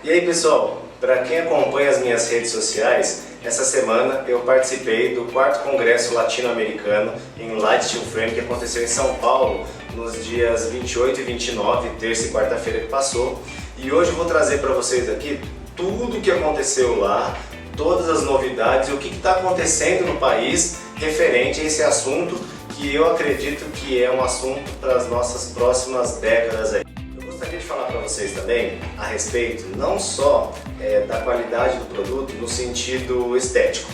E aí pessoal, para quem acompanha as minhas redes sociais, essa semana eu participei do 4º Congresso Latino-Americano em Light Steel Frame, que aconteceu em São Paulo nos dias 28 e 29, terça e quarta-feira que passou. E hoje eu vou trazer para vocês aqui tudo o que aconteceu lá, todas as novidades e o que está acontecendo no país referente a esse assunto que eu acredito que é um assunto para as nossas próximas décadas aí. Eu gostaria de falar para vocês também a respeito não só da qualidade do produto no sentido estético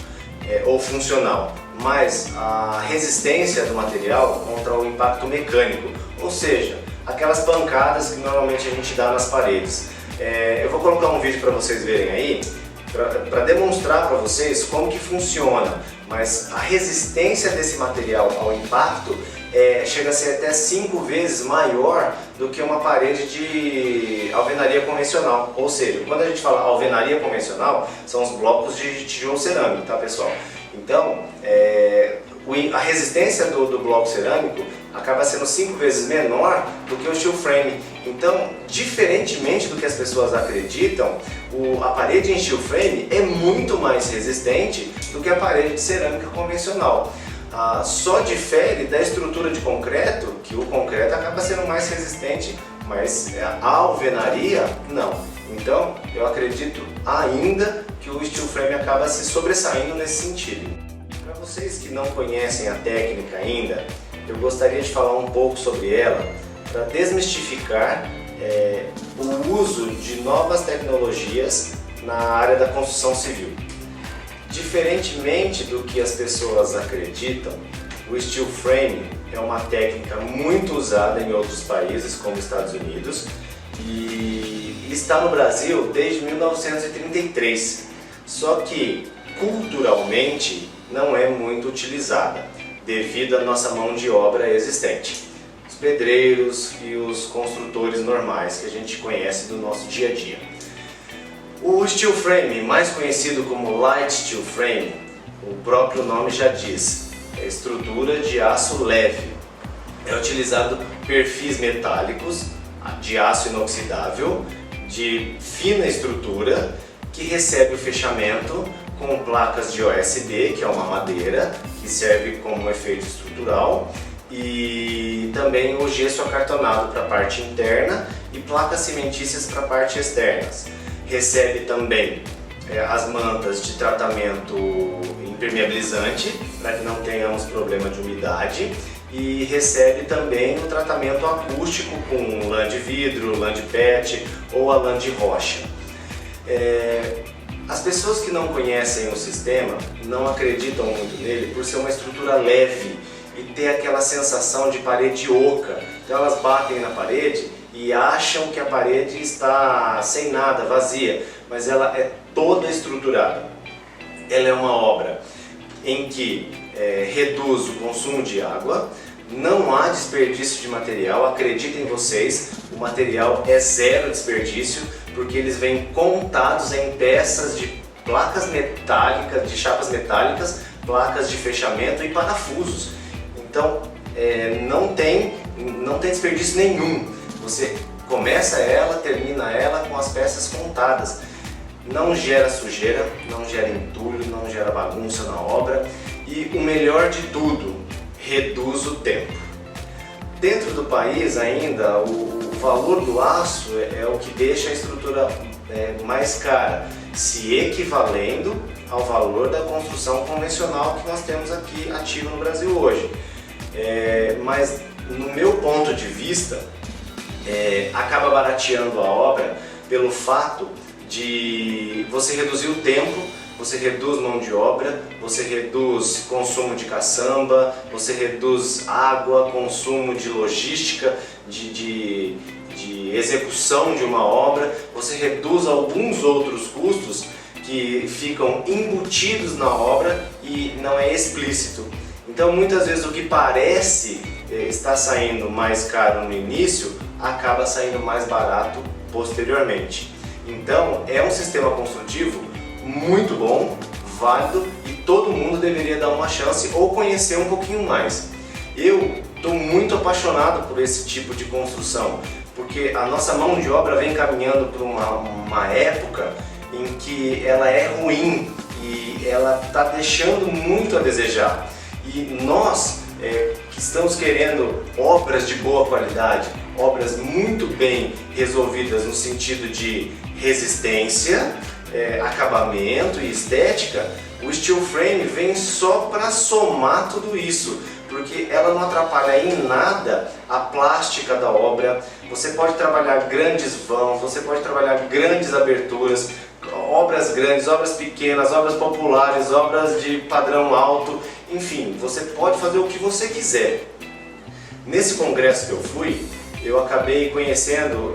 ou funcional, mas a resistência do material contra o impacto mecânico, ou seja, aquelas pancadas que normalmente a gente dá nas paredes. Eu vou colocar um vídeo para vocês verem aí, para demonstrar para vocês como que funciona, mas a resistência desse material ao impacto chega a ser até 5 vezes maior do que uma parede de alvenaria convencional. Ou seja, quando a gente fala alvenaria convencional, são os blocos de tijolo cerâmico, tá pessoal? Então, a resistência do bloco cerâmico acaba sendo 5 vezes menor do que o steel frame. Então, diferentemente do que as pessoas acreditam, a parede em steel frame é muito mais resistente do que a parede de cerâmica convencional. Só difere da estrutura de concreto, que o concreto acaba sendo mais resistente, mas a alvenaria não. Então, eu acredito ainda que o steel frame acaba se sobressaindo nesse sentido. Para vocês que não conhecem a técnica ainda, eu gostaria de falar um pouco sobre ela para desmistificar o uso de novas tecnologias na área da construção civil. Diferentemente do que as pessoas acreditam, o steel frame é uma técnica muito usada em outros países, como Estados Unidos, e está no Brasil desde 1933, só que culturalmente não é muito utilizada, devido à nossa mão de obra existente. Os pedreiros e os construtores normais que a gente conhece do nosso dia a dia. O steel frame, mais conhecido como light steel frame, o próprio nome já diz, é estrutura de aço leve. É utilizado perfis metálicos de aço inoxidável, de fina estrutura, que recebe o fechamento com placas de OSB, que é uma madeira, que serve como efeito estrutural, e também o gesso acartonado para a parte interna e placas cimentícias para a parte externas. Recebe também as mantas de tratamento impermeabilizante, para que não tenhamos problema de umidade, e recebe também o tratamento acústico com lã de vidro, lã de PET ou a lã de rocha. As pessoas que não conhecem o sistema não acreditam muito nele por ser uma estrutura leve e ter aquela sensação de parede oca. Então elas batem na parede e acham que a parede está sem nada, vazia, mas ela é toda estruturada. Ela é uma obra em que reduz o consumo de água, não há desperdício de material, acreditem vocês, o material é zero desperdício, porque eles vêm contados em peças de placas metálicas, de chapas metálicas, placas de fechamento e parafusos. Então não tem desperdício nenhum. Você começa ela, termina ela com as peças contadas. Não gera sujeira, não gera entulho, não gera bagunça na obra e o melhor de tudo, reduz o tempo. Dentro do país ainda, o valor do aço é o que deixa a estrutura mais cara, se equivalendo ao valor da construção convencional que nós temos aqui ativa no Brasil hoje. Mas no meu ponto de vista, acaba barateando a obra pelo fato de você reduzir o tempo, você reduz mão de obra, você reduz consumo de caçamba, você reduz água, consumo de logística, de execução de uma obra, você reduz alguns outros custos que ficam embutidos na obra e não é explícito. Então muitas vezes o que parece estar saindo mais caro no início acaba saindo mais barato posteriormente. Então é um sistema construtivo muito bom, válido e todo mundo deveria dar uma chance ou conhecer um pouquinho mais. Eu estou muito apaixonado por esse tipo de construção, porque porque a nossa mão de obra vem caminhando por uma época em que ela é ruim e ela está deixando muito a desejar. E nós que estamos querendo obras de boa qualidade, obras muito bem resolvidas no sentido de resistência, acabamento e estética, o steel frame vem só para somar tudo isso, porque ela não atrapalha em nada a plástica da obra. Você pode trabalhar grandes vãos, você pode trabalhar grandes aberturas, obras grandes, obras pequenas, obras populares, obras de padrão alto, enfim, você pode fazer o que você quiser. Nesse congresso que eu fui, eu acabei conhecendo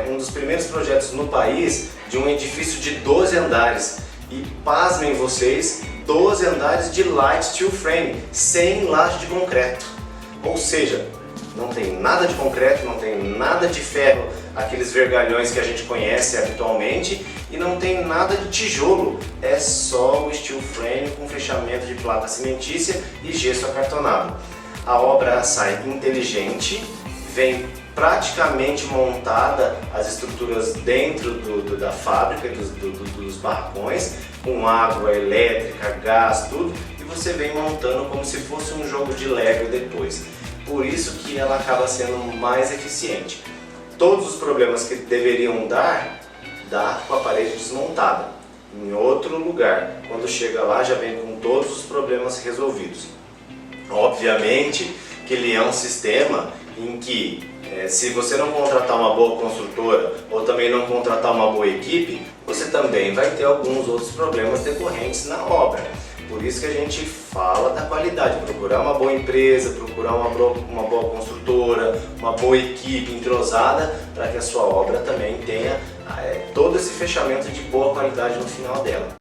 um dos primeiros projetos no país de um edifício de 12 andares. E pasmem vocês, 12 andares de light steel frame, sem laje de concreto. Ou seja, não tem nada de concreto, não tem nada de ferro, aqueles vergalhões que a gente conhece habitualmente, e não tem nada de tijolo, é só o steel frame com fechamento de placa cimentícia e gesso acartonado. A obra sai inteligente, vem praticamente montada as estruturas dentro da fábrica, dos barracões, com água, elétrica, gás, tudo, e você vem montando como se fosse um jogo de Lego depois. Por isso que ela acaba sendo mais eficiente. Todos os problemas que deveriam dá com a parede desmontada. Em outro lugar, quando chega lá já vem com todos os problemas resolvidos. Obviamente que ele é um sistema em que se você não contratar uma boa construtora ou também não contratar uma boa equipe, você também vai ter alguns outros problemas decorrentes na obra. Por isso que a gente fala da qualidade, procurar uma boa empresa, procurar uma boa construtora, uma boa equipe entrosada, para que a sua obra também tenha todo esse fechamento de boa qualidade no final dela.